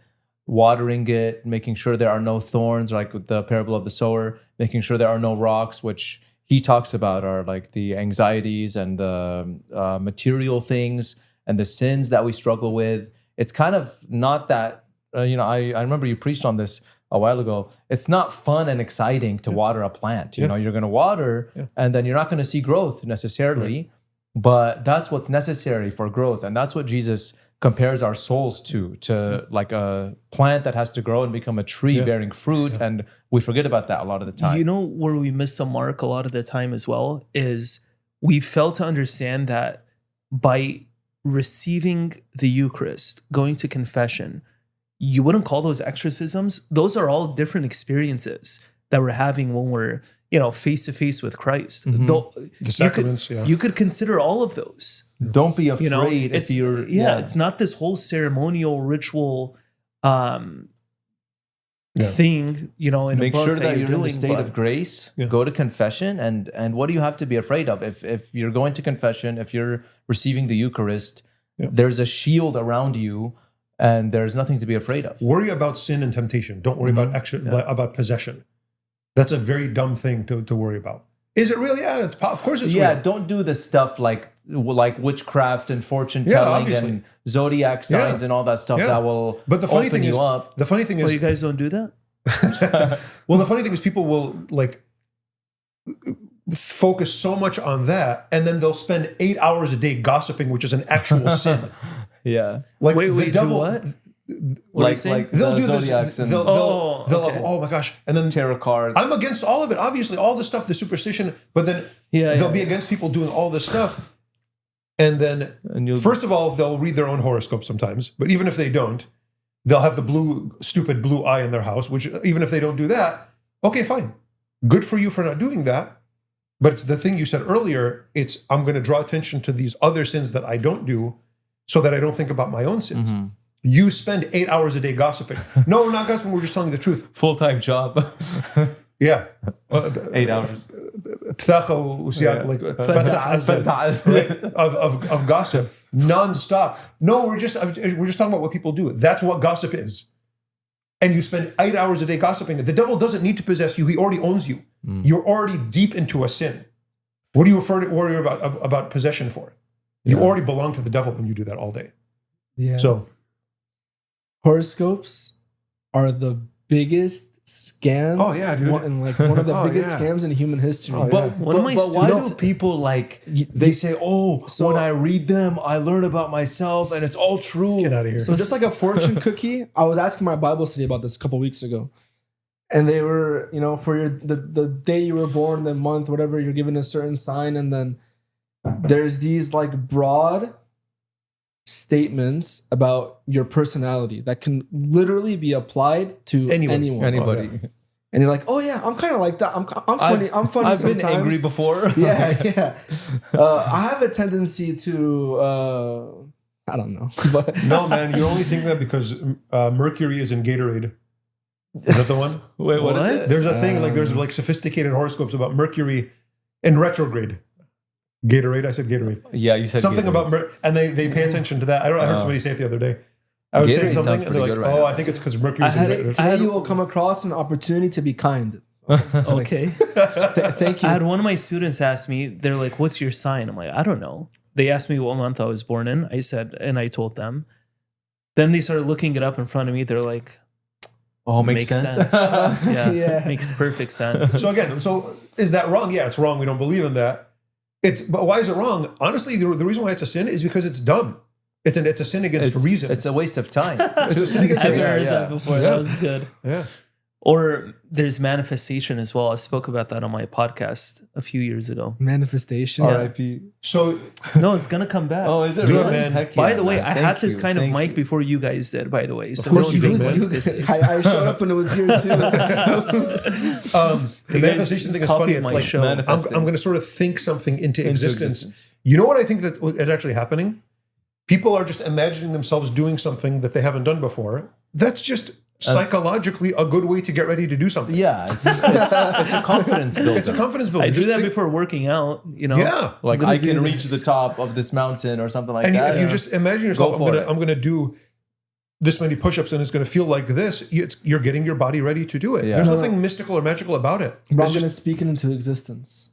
watering it, making sure there are no thorns, like with the parable of the sower, making sure there are no rocks, which he talks about are like the anxieties and the material things and the sins that we struggle with. It's kind of not that, I remember you preached on this a while ago. It's not fun and exciting to water a plant. You're going to water and then you're not going to see growth necessarily, but that's what's necessary for growth. And that's what Jesus compares our souls to like a plant that has to grow and become a tree bearing fruit. And we forget about that a lot of the time. Where we miss the mark a lot of the time as well is we fail to understand that by receiving the Eucharist, going to confession, you wouldn't call those exorcisms. Those are all different experiences that we're having when we're, face to face with Christ. The sacraments, you could consider all of those. Don't be afraid if you're... It's not this whole ceremonial ritual thing, in Make a book sure that you're you're in doing, the state of grace. Go to confession, and what do you have to be afraid of? If you're going to confession, if you're receiving the Eucharist, there's a shield around you, and there's nothing to be afraid of. Worry about sin and temptation. Don't worry about possession. That's a very dumb thing to worry about. Is it really? Yeah, of course it's real. Don't do the stuff like witchcraft and fortune telling and zodiac signs and all that stuff that will open you up. The funny thing is... Well, you guys don't do that? Well, the funny thing is people will focus so much on that, and then they'll spend 8 hours a day gossiping, which is an actual sin. Yeah. Like wait, the devil, do what? What are you saying? they'll the do this. zodiacs and They'll okay. oh my gosh, and then tarot cards. I'm against all of it. Obviously, all the stuff, the superstition, but then they'll be against people doing all this stuff. And then, first of all, they'll read their own horoscope sometimes. But even if they don't, they'll have the stupid blue eye in their house, which even if they don't do that, okay, fine. Good for you for not doing that. But it's the thing you said earlier. It's, I'm going to draw attention to these other sins that I don't do so that I don't think about my own sins. Mm-hmm. You spend 8 hours a day gossiping. No, we're not gossiping. We're just telling you the truth. Full-time job. Yeah. 8 hours. of gossip non-stop. No, we're just talking about what people do. That's what gossip is. And you spend 8 hours a day gossiping. The devil doesn't need to possess you. He already owns you. You're already deep into a sin. What do you worry about possession for? You already belong to the devil when you do that all day. Yeah. So horoscopes are the biggest scam. Oh yeah, dude. One of the biggest scams in human history. Oh, But why do people they say, So- when I read them, I learn about myself and it's all true. Get out of here. So just like a fortune cookie, I was asking my Bible study about this a couple weeks ago. And they were, for the day you were born, the month, whatever, you're given a certain sign. And then there's these like broad statements about your personality that can literally be applied to anyone. Anybody. Oh, yeah. And you're like, oh yeah, I'm kind of like that. I'm funny. I'm funny I've sometimes. been angry before. Yeah. I have a tendency to, I don't know. But No, man, you only think that because Mercury is in Gatorade. Is that the one? Wait, what is it? There's a thing there's sophisticated horoscopes about Mercury in retrograde. Gatorade, I said Gatorade. Yeah, you said Something Gatorade. about and they pay attention to that. I heard somebody say it the other day. I was saying Gatorade something sounds and they're like, pretty good right now. I think it's because Mercury's in retrograde. today you will come across an opportunity to be kind. Okay. Thank you. I had one of my students ask me, they're like, what's your sign? I'm like, I don't know. They asked me what month I was born in. I said, and I told them. Then they started looking it up in front of me. They're like, Oh, makes sense. Yeah, Yeah. makes perfect sense. So again, is that wrong? Yeah, it's wrong. We don't believe in that. But why is it wrong? Honestly, the reason why it's a sin is because it's dumb. It's a sin against reason. It's a waste of time. It's a sin against I've reason. heard that before. Yeah. That was good. Yeah. Or there's manifestation as well. I spoke about that on my podcast a few years ago. Manifestation. R.I.P. So No, it's gonna come back. Oh, is it Do it, really? man. Heck By yeah, the way, man. I Thank had this you. kind of Thank mic you. before you guys did, by the way. So Of course don't you think did, who man. this is. I showed up when it was here too. the manifestation thing is funny. copied It's my like show. I'm going to sort of think something into existence. You know what I think that is actually happening? People are just imagining themselves doing something that they haven't done before. That's just psychologically a good way to get ready to do something. Yeah, it's a confidence builder. It's a confidence builder. I do Just that think- before working out. Yeah. Like I'm gonna I can do reach this. the top of this mountain or something like And that. if you just imagine yourself, Go for it. I'm gonna do this many push-ups and it's going to feel like this. You're getting your body ready to do it. Yeah. There's nothing mystical or magical about it. But I'm It's going to just, speak it into existence.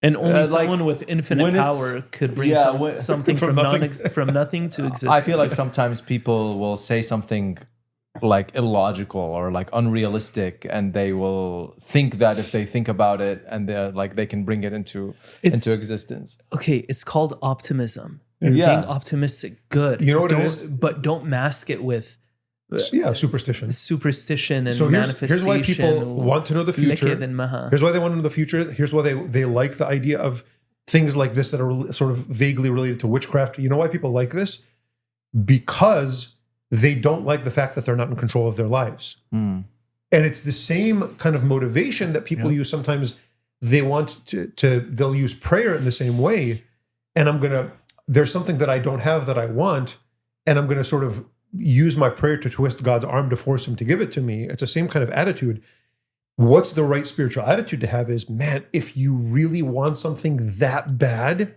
And only like, someone with infinite when it's- power could bring yeah, when- something from from nothing. from nothing to existence. I feel like sometimes people will say something like illogical or like unrealistic, and they will think that if they think about it, and they're like they can bring it into existence. Okay, it's called optimism. You're Yeah. being optimistic. Good. You know what it Don't- is? But don't mask it with superstition. superstition and So manifestation. here's why people want to know the future. Liquid and maha. Here's why they want to know the future. Here's why they like the idea of things like this that are sort of vaguely related to witchcraft. You know why people like this? Because they don't like the fact that they're not in control of their lives. And it's the same kind of motivation that people use sometimes. They want they'll use prayer in the same way. And there's something that I don't have that I want, and I'm going to sort of use my prayer to twist God's arm to force him to give it to me. It's the same kind of attitude. What's the right spiritual attitude to have is, man, if you really want something that bad,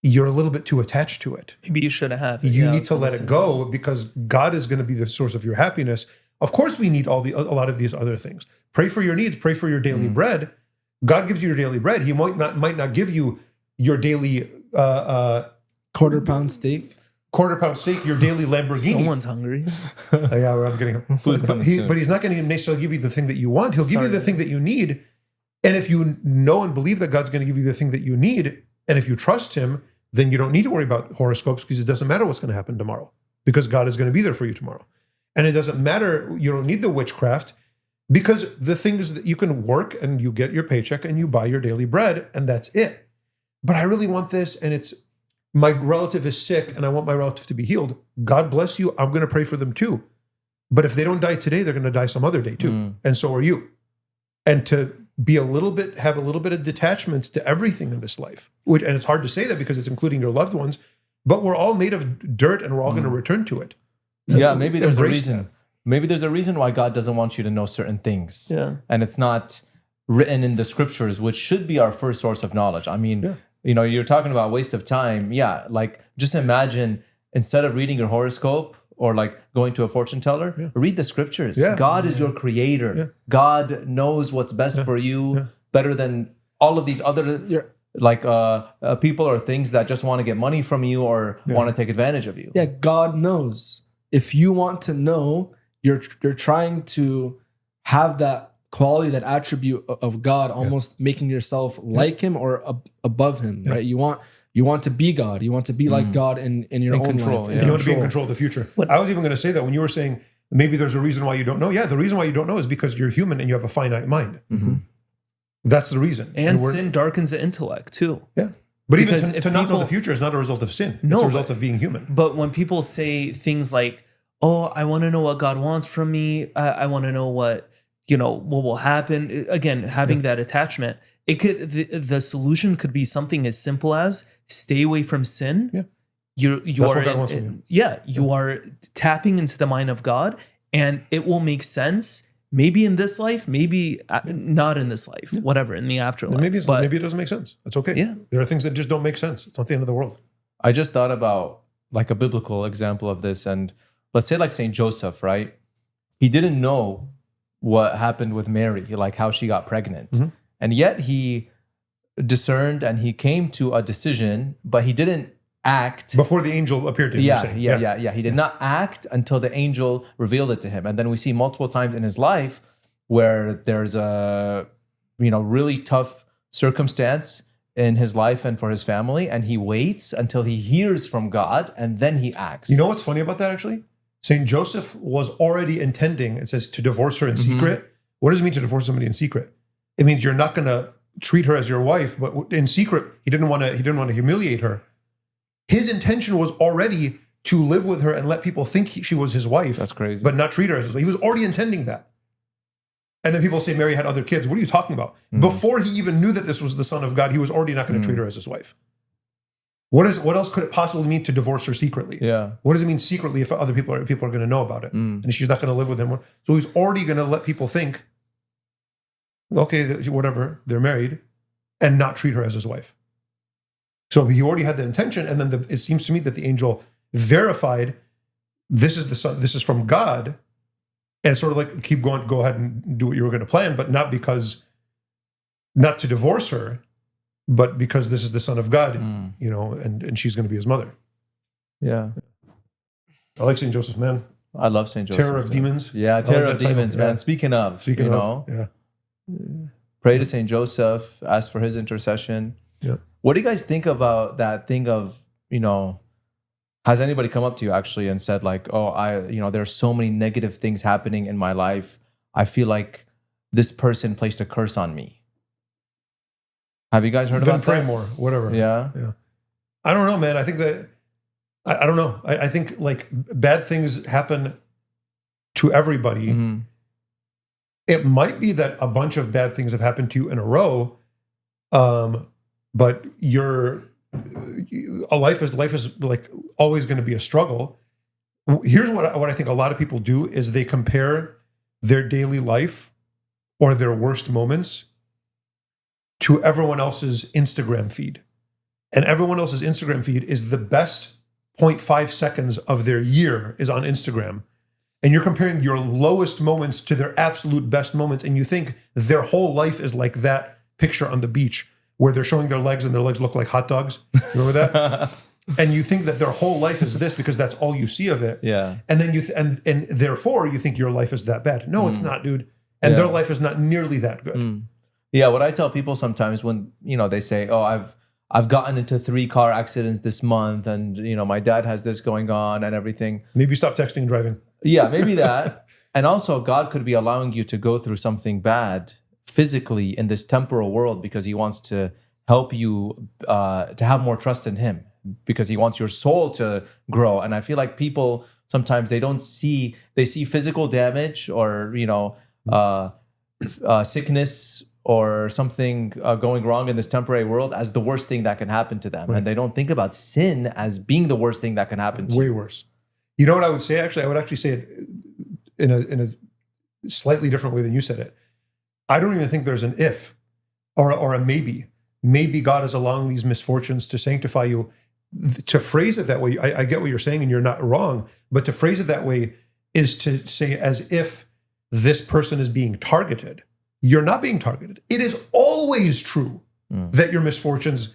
you're a little bit too attached to it. Maybe you should have. it. You Yeah, I need was to gonna let say. it go because God is going to be the source of your happiness. Of course, we need a lot of these other things. Pray for your needs. Pray for your daily bread. God gives you your daily bread. He might not give you your daily Quarter-pound steak. quarter-pound steak, your daily Lamborghini. Someone's hungry. Yeah, I'm getting Food's coming soon. but he's not going to necessarily give you the thing that you want. He'll give you Sorry. the thing that you need. And if you know and believe that God's going to give you the thing that you need, and if you trust him, then you don't need to worry about horoscopes because it doesn't matter what's going to happen tomorrow. because God is going to be there for you tomorrow. And it doesn't matter. You don't need the witchcraft, because the thing is that you can work and you get your paycheck and you buy your daily bread and that's it. But I really want this, and it's my relative is sick and I want my relative to be healed. God bless you. I'm going to pray for them too. But if they don't die today, they're going to die some other day too. And so are you. And to be have a little bit of detachment to everything in this life. And it's hard to say that because it's including your loved ones, but we're all made of dirt and we're all going to return to it. Maybe there's a reason. That. Maybe there's a reason why God doesn't want you to know certain things. Yeah. And it's not written in the scriptures, which should be our first source of knowledge. I mean, you're talking about waste of time. Yeah. Like, just imagine, instead of reading your horoscope or like going to a fortune teller, read the scriptures. Yeah. God is your creator. Yeah. God knows what's best for you better than all of these other people or things that just want to get money from you or want to take advantage of you. Yeah. God knows. If you want to know, you're trying to have that quality, that attribute of God, almost making yourself like him or above him, right? You want to be God. You want to be like God in your own control, life. You want to be in control of the future. I was even going to say that when you were saying maybe there's a reason why you don't know. Yeah, the reason why you don't know is because you're human and you have a finite mind. Mm-hmm. That's the reason. And sin darkens the intellect too. Yeah. But because even to not know the future is not a result of sin. It's a result of being human. But when people say things like, oh, I want to know what God wants from me. I want to know what will happen. Again, having that attachment, it could the solution could be something as simple as stay away from sin. Yeah. You are tapping into the mind of God, and it will make sense. Maybe in this life, maybe not in this life, whatever, in the afterlife. Maybe it doesn't make sense. That's okay. Yeah. There are things that just don't make sense. It's not the end of the world. I just thought about like a biblical example of this, and let's say like St. Joseph, right? He didn't know what happened with Mary, like how she got pregnant. Mm-hmm. And yet he discerned and he came to a decision, but he didn't act. Before the angel appeared to him. Yeah. He did not act until the angel revealed it to him. And then we see multiple times in his life where there's a really tough circumstance in his life and for his family, and he waits until he hears from God and then he acts. You know what's funny about that actually? St. Joseph was already intending, it says, to divorce her in secret. What does it mean to divorce somebody in secret? It means you're not going to treat her as your wife, but in secret, he didn't want to humiliate her. His intention was already to live with her and let people think she was his wife. That's crazy. But not treat her as his wife. He was already intending that. And then people say Mary had other kids. What are you talking about? Before he even knew that this was the Son of God, he was already not going to treat her as his wife. What else could it possibly mean to divorce her secretly? Yeah. What does it mean secretly if other people are going to know about it? And she's not going to live with him? So he's already going to let people think, okay, whatever, they're married, and not treat her as his wife. So he already had the intention, and then it seems to me that the angel verified this is the Son, this is from God, and sort of like go ahead and do what you were going to plan, but not to divorce her, but because this is the Son of God, and she's going to be his mother. Yeah. I like St. Joseph, man. I love St. Joseph. Terror of demons. Yeah, terror of demons, man. Speaking of, pray to St. Joseph, ask for his intercession. Yeah. What do you guys think about that thing of, has anybody come up to you actually and said like, oh, there's so many negative things happening in my life. I feel like this person placed a curse on me. Have you guys heard about that? Then pray more, whatever. Yeah. I don't know, man. I think that, I don't know. I think like bad things happen to everybody. Mm-hmm. It might be that a bunch of bad things have happened to you in a row, but life is like always going to be a struggle. Here's what I think a lot of people do is they compare their daily life or their worst moments to everyone else's Instagram feed. And everyone else's Instagram feed is the best 0.5 seconds of their year is on Instagram. And you're comparing your lowest moments to their absolute best moments. And you think their whole life is like that picture on the beach where they're showing their legs and their legs look like hot dogs. Remember that? And you think that their whole life is this because that's all you see of it. Yeah. And then and therefore you think your life is that bad. No, it's not, dude. And their life is not nearly that good. Yeah, what I tell people sometimes when, they say, oh, I've gotten into 3 car accidents this month, and my dad has this going on and everything. Maybe stop texting and driving. Yeah, maybe that. And also, God could be allowing you to go through something bad physically in this temporal world because he wants to help you to have more trust in him, because he wants your soul to grow. And I feel like people sometimes they see physical damage or sickness or something going wrong in this temporary world as the worst thing that can happen to them. Right. And they don't think about sin as being the worst thing that can happen to Way you. worse. You know what I would say? Actually, I would actually say it in a slightly different way than you said it. I don't even think there's an if or a maybe. Maybe God is allowing these misfortunes to sanctify you. To phrase it that way, I get what you're saying and you're not wrong, but to phrase it that way is to say as if this person is being targeted. You're not being targeted. It is always true that your misfortunes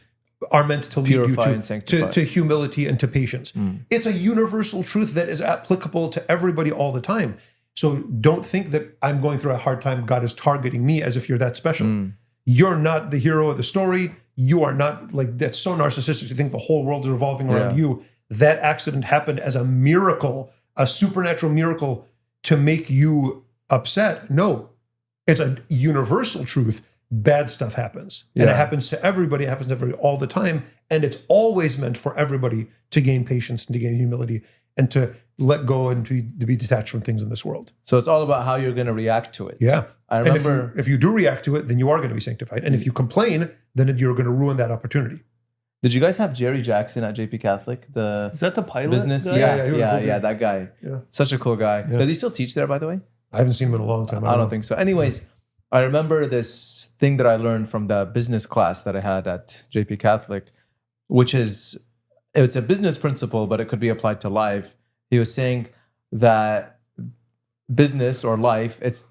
are meant to lead Purify you and sanctify. to humility and to patience. It's a universal truth that is applicable to everybody all the time. So don't think that I'm going through a hard time, God is targeting me as if you're that special. You're not the hero of the story. You are not, like, that's so narcissistic to think the whole world is revolving around you. That accident happened as a miracle, a supernatural miracle to make you upset. No, it's a universal truth. Bad stuff happens. And it happens to everybody. It happens to everybody all the time. And it's always meant for everybody to gain patience and to gain humility and to let go and to be detached from things in this world. So it's all about how you're going to react to it. Yeah. I And remember if you do react to it, then you are going to be sanctified. And if you complain, then you're going to ruin that opportunity. Did you guys have Jerry Jackson at JP Catholic? Is that the pilot business? guy? Yeah, he was a cool guy. that guy. Yeah. Such a cool guy. Yeah. Does he still teach there, by the way? I haven't seen him in a long time. I don't think so. Anyways, I remember this thing that I learned from the business class that I had at JP Catholic, which is, it's a business principle, but it could be applied to life. He was saying that business or life, it's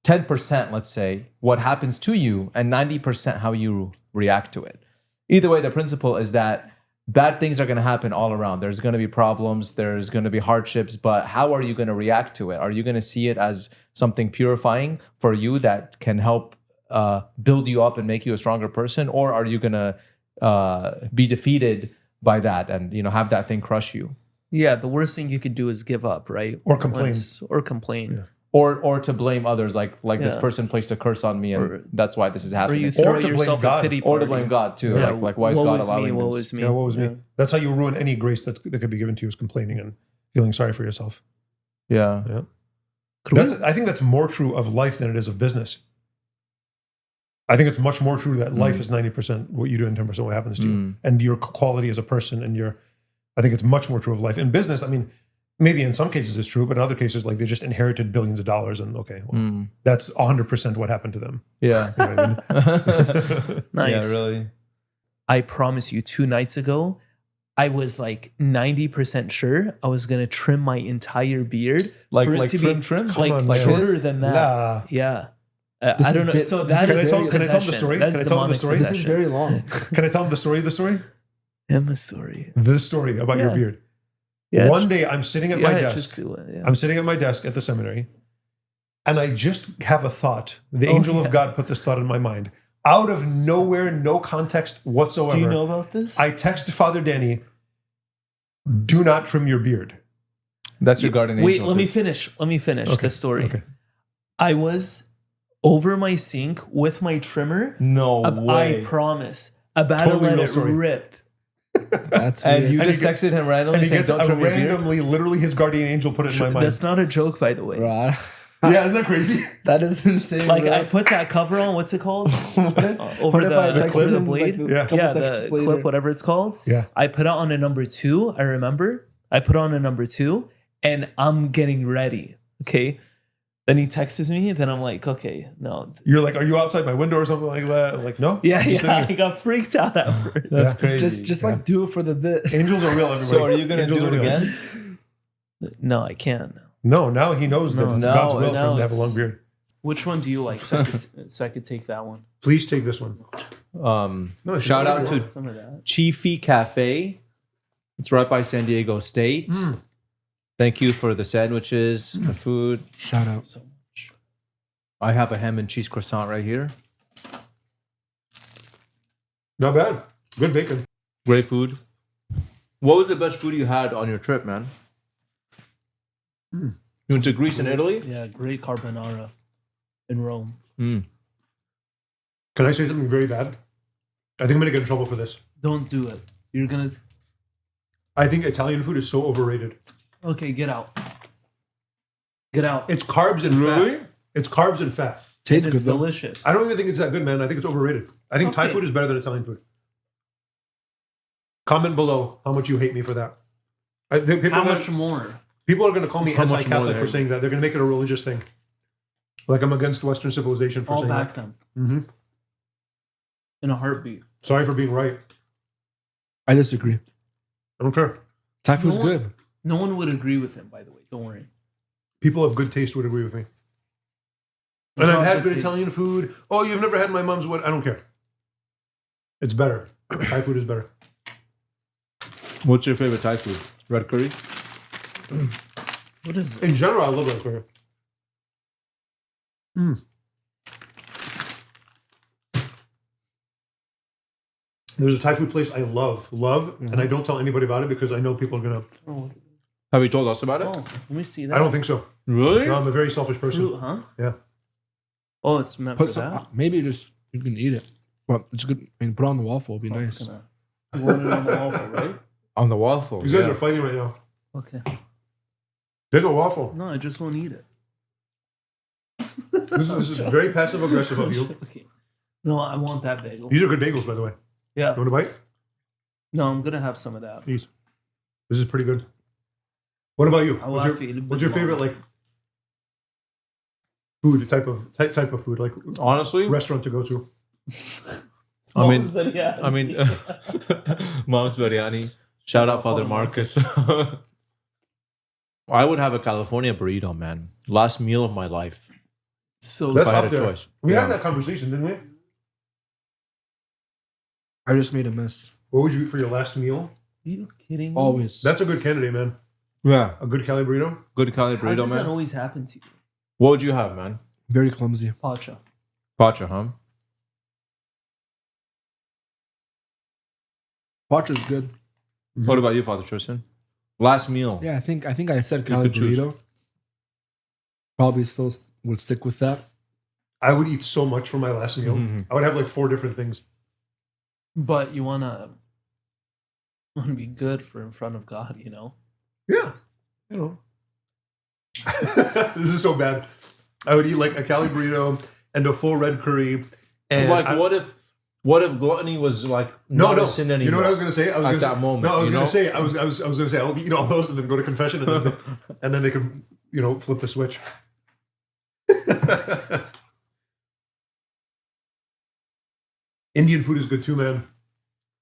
10%, let's say, what happens to you, and 90% how you react to it. Either way, the principle is that bad things are going to happen all around. There's going to be problems, there's going to be hardships, but how are you going to react to it? Are you going to see it as something purifying for you that can help build you up and make you a stronger person? Or are you going to be defeated by that and have that thing crush you? Yeah, the worst thing you could do is give up, right? Or complain. Or complain. Yeah. Or to blame others, like this Yeah. person placed a curse on me, and Or- that's why this is Or happening. you throw to blame yourself a God. pity Or party. to blame God too. Yeah. Like why is Woe God is me, allowing woe this? is me. Yeah, what was Yeah. me? That's how you ruin any grace that could be given to you, is complaining and feeling sorry for yourself. Yeah. I think that's more true of life than it is of business. I think it's much more true that life is 90% what you do and 10% what happens to you, and your quality as a person. And I think it's much more true of life. In business, I mean, maybe in some cases it's true, but in other cases, like, they just inherited billions of dollars, and that's 100% what happened to them. Yeah. You know what I mean? Nice. Yeah, really. I promise you, 2 nights ago, I was like 90% sure I was going to trim my entire beard. Like for it to be trim? Come on, man. shorter than that. Nah. Yeah. This I is don't know. ve- So this that is is very- Can I tell them the possession. story? That's Can I tell them the demonic story? This is possession. very long. Can I tell them the story? The story? Emma story. The story about your Yeah. beard. Yeah. One day I'm sitting at my yeah, desk. just do it. Yeah. I'm sitting at my desk at the seminary, and I just have a thought. The angel of God put this thought in my mind. Out of nowhere, no context whatsoever. Do you know about this? I text Father Danny, do not trim your beard. That's your guardian Wait, angel. let me too. finish. Let me finish Okay. the story. Okay. I was over my sink with my trimmer. No I way. promise. About Totally to let real it story. rip. That's And weird. you And just he texted him randomly And he saying, gets don't trim your beard? randomly, literally his guardian angel put it in my mind. That's not a joke, by the way. Bro, Yeah, isn't that crazy? that is insane. Like, bro. I put that cover on. What's it called? What Over if I the texted clip, the him, blade. like, Yeah. a couple Yeah, seconds the later? clip, whatever it's called. Yeah. I put it on a number 2. I remember. I put on a number 2, and I'm getting ready. Okay. Then he texts me. Then I'm like, okay, no. You're like, are you outside my window or something like that? I'm like, no. Yeah, Just yeah. sitting I got freaked out at first. Yeah. That's crazy. Just like do it for the bit. Angels are real, everybody. So are you going to Angels do are it real. again? No, I can't. No, now he knows that No, it's no, God's will for no, him to have a it's- long beard. Which one do you like? So I could take that one. Please take this one. No, Shout out to to Some of that. Chifi Cafe. It's right by San Diego State. Thank you for the sandwiches, the food. Shout out. So much. I have a ham and cheese croissant right here. Not bad. Good bacon. Great food. What was the best food you had on your trip, man? You went to Greece and Italy? Yeah, great carbonara in Rome. Mm. Can I say something very bad? I think I'm gonna get in trouble for this. Don't do it. You're gonna. I think Italian food is so overrated. Okay, get out. Get out. It's carbs and Really? fat. It's carbs and fat. Tastes It's good though. delicious. I don't even think it's that good, man. I think it's overrated. I think Thai Okay. food is better than Italian food. Comment below how much you hate me for that. How much more? People are going to call me How much more anti-Catholic they for hate saying that. They're going to make it a religious thing. Like I'm against Western civilization for I'll saying back that. them hmm in a heartbeat. Sorry for being right. I disagree. I don't care. Thai food's No one- good. No one would agree with him, by the way. Don't worry. People of good taste would agree with me. It's And I've all had good good taste. Italian food. Oh, you've never had my mom's what? I don't care. It's better. Thai food is better. What's your favorite Thai food? Red curry? What is it? In general, I love that burger. There's a Thai food place I love, and I don't tell anybody about it because I know people are gonna. Oh, Have you told us about it? let me see that. I don't think so. Really? No, I'm a very selfish person. Fruit, huh? Yeah. Oh, it's meant Put for some, that. maybe just you can eat it. Well, it's good. I mean, put it on the waffle. It'd be Oh, nice. it's gonna. You want it on the waffle, right? On the waffle. These guys yeah. are fighting right now. Okay. There's a waffle. No, I just won't eat it. This is very passive aggressive of you. Okay. No, I want that bagel. These are good bagels, by the way. Yeah. You want a bite? No, I'm gonna have some of that. These. This is pretty good. What about you? I What's will your, feel a what's bit your favorite more. like food type of food like Honestly, restaurant to go to? I mean- Smalls biryani. I mean, Mom's biryani. Shout out Father Marcus. I would have a California burrito, man. Last meal of my life. so That's If I had up a there. choice. We Yeah. had that conversation, didn't we? I just made a mess. What would you eat for your last meal? Are you kidding me? Always. That's a good candidate, man. Yeah. A good Cali burrito. Good Cali How burrito, does that man. always happen to you? What would you have, man? very clumsy. Pacha. Pacha, huh? Pacha's good. What about you, Father Tristan? Last meal. Yeah, I think I said Cali could choose. burrito. Probably still would stick with that. I would eat so much for my last meal. Mhm. I would have like 4 different things. But you wanna be good for in front of God, you know? Yeah. You know. This is so bad. I would eat like a Cali burrito and a full red curry. And Like, I- what if gluttony was like no, not no. a sin anymore? You know what I was going to say? I was At gonna that say, moment, No, I was you going know? to say. I was going to say I'll eat all those and then go to confession and then they could flip the switch. Indian food is good too, man.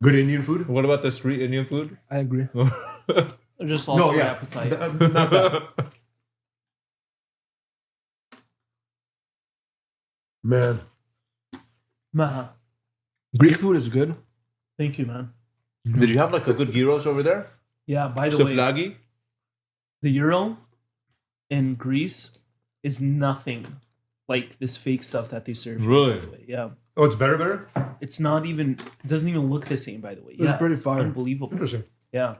Good Indian food. What about the street Indian food? I agree. Just lost No, my yeah. appetite. Not bad. Man. Maha. Greek food is good. Thank you, man. Did you have like a good gyros over there? Yeah, by the way, Souvlaki? the euro in Greece is nothing like this fake stuff that they serve. here, Really? by the way. Yeah. Oh, it's better? It's not even, it doesn't even look the same, by the way. It's pretty it's fire. unbelievable. Interesting. Yeah.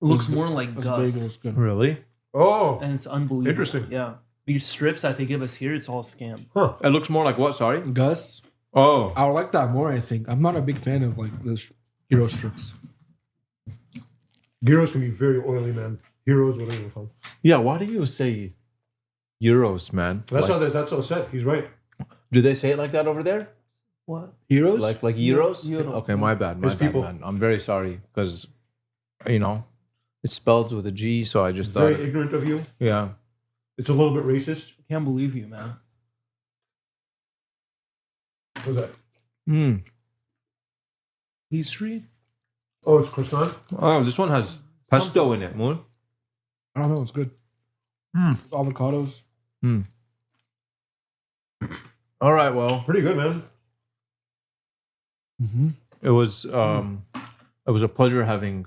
It looks more like This Gus. bagel is good. Really? Oh, And it's unbelievable. Interesting. Yeah. These strips that they give us here, it's all scam. huh. It looks more like what? Sorry. Gus, Oh, I would like that more. I think I'm not a big fan of like those hero strips. Gyros can be very oily, man. Heroes, whatever they're called. yeah. Why do you say euros, man? That's Like, that's all said. He's right. do they say it like that over there? What? Heroes? Like euros? Euro. Okay, my bad. My His bad, people. man. I'm very sorry because it's spelled with a G, so I just Very thought. ignorant of you. Yeah. It's a little bit racist. I can't believe you, man. What's that? Hmm. Pastry? Oh, it's croissant. Oh, this one has pesto in it, Moon. I don't know. It's good. Mm. It's avocados. All right. Well, Pretty good, man. Mm-hmm. it was a pleasure having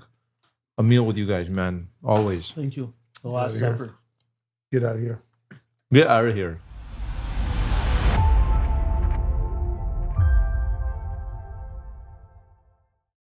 a meal with you guys, man. Always. Thank you. The Last Yeah. Supper. Get out of here. Get out of here.